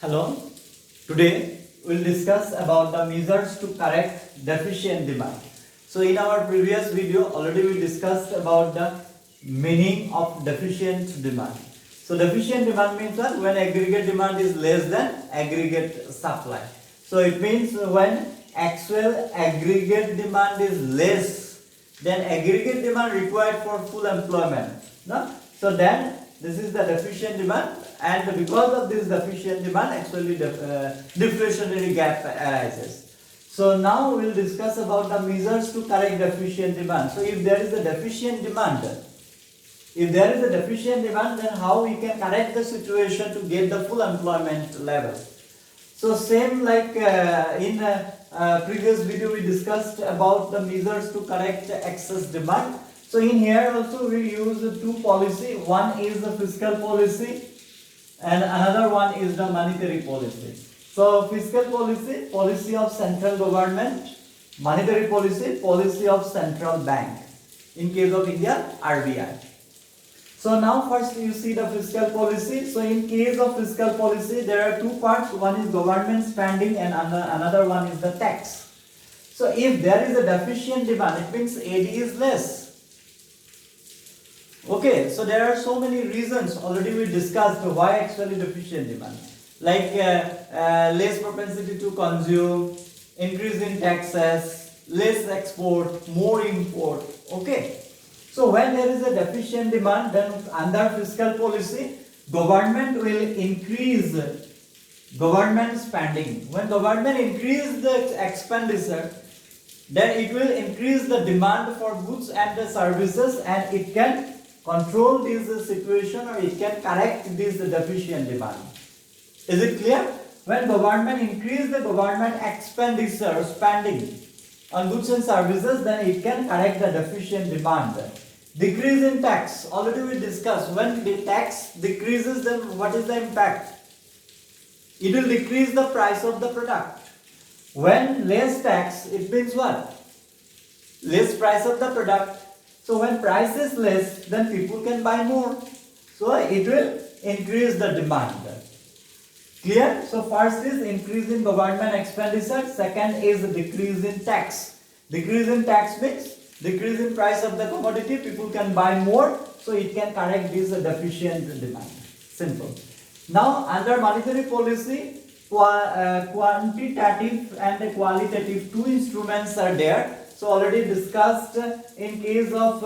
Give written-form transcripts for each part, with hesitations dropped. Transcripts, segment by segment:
Hello, today we'll discuss about the measures to correct deficient demand. So in our previous video already we discussed about the meaning of deficient demand. So deficient demand means that when aggregate demand is less than aggregate supply. So it means when actual aggregate demand is less than aggregate demand required for full employment. No? So then this is the deficient demand, and because of this deficient demand actually deflationary gap arises. So now we will discuss about the measures to correct deficient demand. So if there is a deficient demand, then how we can correct the situation to get the full employment level. So same like in previous video we discussed about the measures to correct excess demand. So in here also we use two policy. One is the fiscal policy and another one is the monetary policy. So fiscal policy, policy of central government; monetary policy, policy of central bank. In case of India, RBI. So now first you see the fiscal policy. So in case of fiscal policy, there are two parts. One is government spending and another one is the tax. So if there is a deficient demand, it means AD is less. Okay, so there are so many reasons already we discussed why actually deficient demand. Like less propensity to consume, increase in taxes, less export, more import. Okay. So when there is a deficient demand, then under fiscal policy, government will increase government spending. When government increase the expenditure, then it will increase the demand for goods and the services, and it can control this situation, or it can correct this deficient demand. Is it clear? When government increase the government expenditure spending on goods and services, then it can correct the deficient demand. Decrease in tax, already we discussed. When the tax decreases, then what is the impact? It will decrease the price of the product. When less tax, it means what? Less price of the product. So when price is less, then people can buy more. So it will increase the demand. Clear? So first is increase in government expenditure. Second is decrease in tax. Decrease in tax means decrease in price of the commodity. People can buy more. So it can correct this deficient demand. Simple. Now under monetary policy, quantitative and qualitative two instruments are there. So already discussed in case of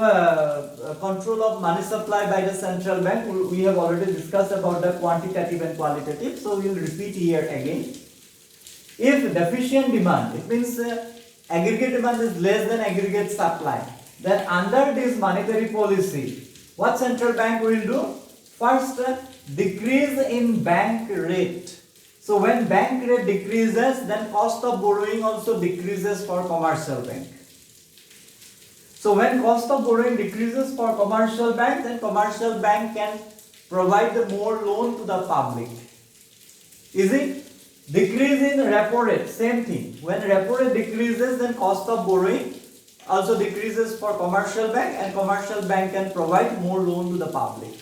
control of money supply by the central bank, we have already discussed about the quantitative and qualitative. So we will repeat here again. If deficient demand, it means aggregate demand is less than aggregate supply, then under this monetary policy, what central bank will do? First, decrease in bank rate. So when bank rate decreases, then cost of borrowing also decreases for commercial bank. So when cost of borrowing decreases for commercial bank, then commercial bank can provide more loan to the public. Easy? Decrease in repo rate, same thing. When repo rate decreases, then cost of borrowing also decreases for commercial bank, and commercial bank can provide more loan to the public.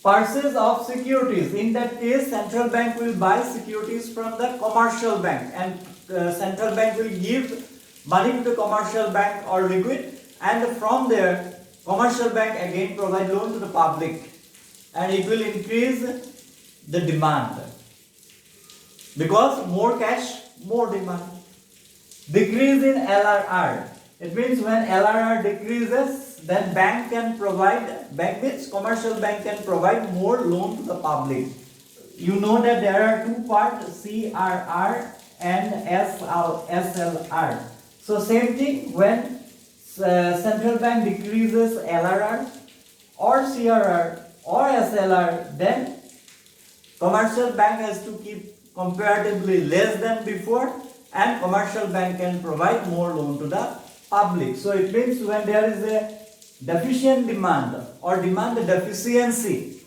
Purchase of securities. In that case, central bank will buy securities from the commercial bank, and central bank will give money to the commercial bank or liquid, and from there commercial bank again provide loan to the public, and it will increase the demand because more cash, more demand. Decrease in LRR. It means when LRR decreases, then bank means commercial bank can provide more loan to the public. You know that there are two parts, CRR and SLR. So same thing, when central bank decreases LRR or CRR or SLR, then commercial bank has to keep comparatively less than before, and commercial bank can provide more loan to the public. So it means when there is a deficient demand or demand deficiency,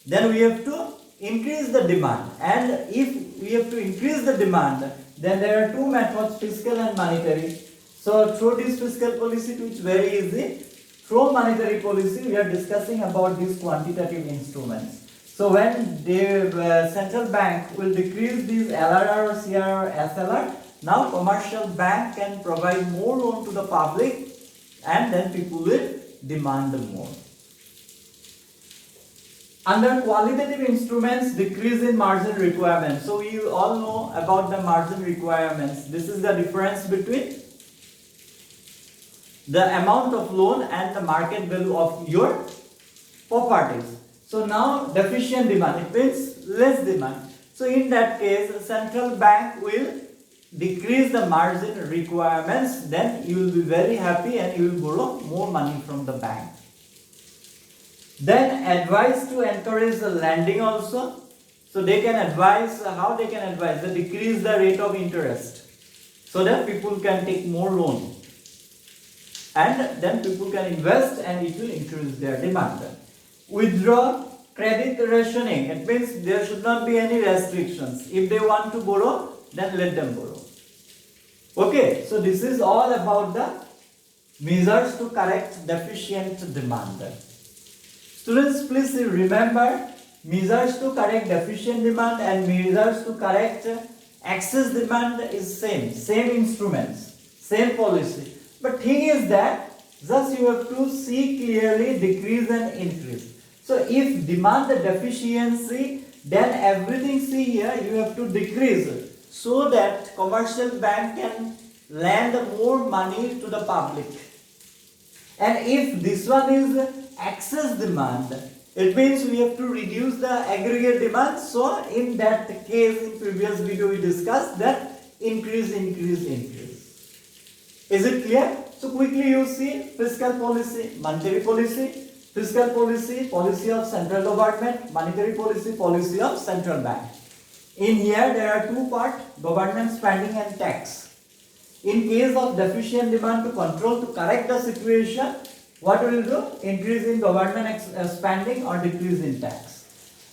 then we have to increase the demand. And if we have to increase the demand, then there are two methods, fiscal and monetary. So through this fiscal policy, which is very easy, through monetary policy, we are discussing about these quantitative instruments. So So when the central bank will decrease these LRR or CRR or SLR, now commercial bank can provide more loan to the public and then people will demand more. Under qualitative instruments, decrease in margin requirements. So you all know about the margin requirements. This is the difference between the amount of loan and the market value of your properties. So now deficient demand, it means less demand. So in that case, central bank will decrease the margin requirements, then you will be very happy and you will borrow more money from the bank. Then advise to encourage the lending also. So they can advise, how they can advise? They decrease the rate of interest so that people can take more loan. And then people can invest and it will increase their demand. Withdraw credit rationing. It means there should not be any restrictions. If they want to borrow, then let them borrow. Okay, so this is all about the measures to correct deficient demand. Students, please remember, measures to correct deficient demand and measures to correct excess demand is same instruments, same policy. But thing is that just you have to see clearly decrease and increase. So if demand deficiency, then everything see here you have to decrease so that commercial bank can lend more money to the public. And if this one is excess demand, it means we have to reduce the aggregate demand. So in that case, in previous video we discussed that increase. Is it clear? So quickly you see fiscal policy, monetary policy, fiscal policy, policy of central government, monetary policy, policy of central bank. In here there are two parts, government spending and tax. In case of deficient demand, to control, to correct the situation, what will do? Increase in government spending or decrease in tax.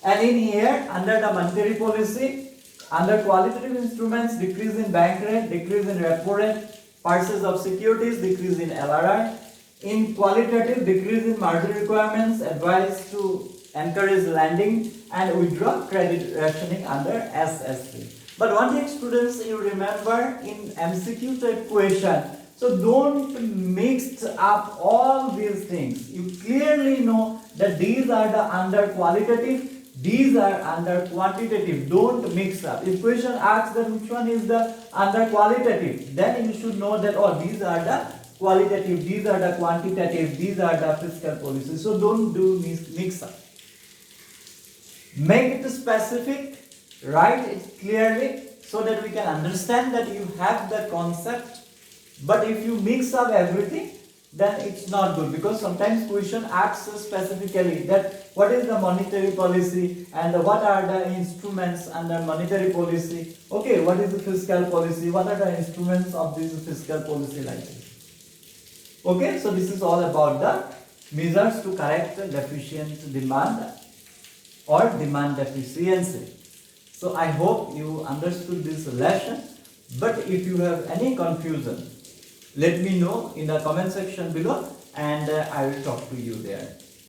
And in here, under the monetary policy, under qualitative instruments, decrease in bank rate, decrease in repo rate, purchase of securities, decrease in LRR. In qualitative, decrease in margin requirements, advice to encourage lending and withdraw credit rationing under SSC. But one thing, students, you remember in MCQ type question, so don't mix up all these things. You clearly know that these are the under qualitative, these are under quantitative. Don't mix up. If question asks that which one is the under qualitative, then you should know that these are the qualitative, these are the quantitative, these are the fiscal policy. So don't do mix up. Make it specific, write it clearly so that we can understand that you have the concept. But if you mix up everything, then it's not good, because sometimes question asks specifically that what is the monetary policy and what are the instruments under monetary policy. Okay, what is the fiscal policy? What are the instruments of this fiscal policy like this? Okay, so this is all about the measures to correct deficient demand or demand deficiency. So I hope you understood this lesson. But if you have any confusion, let me know in the comment section below and I will talk to you there.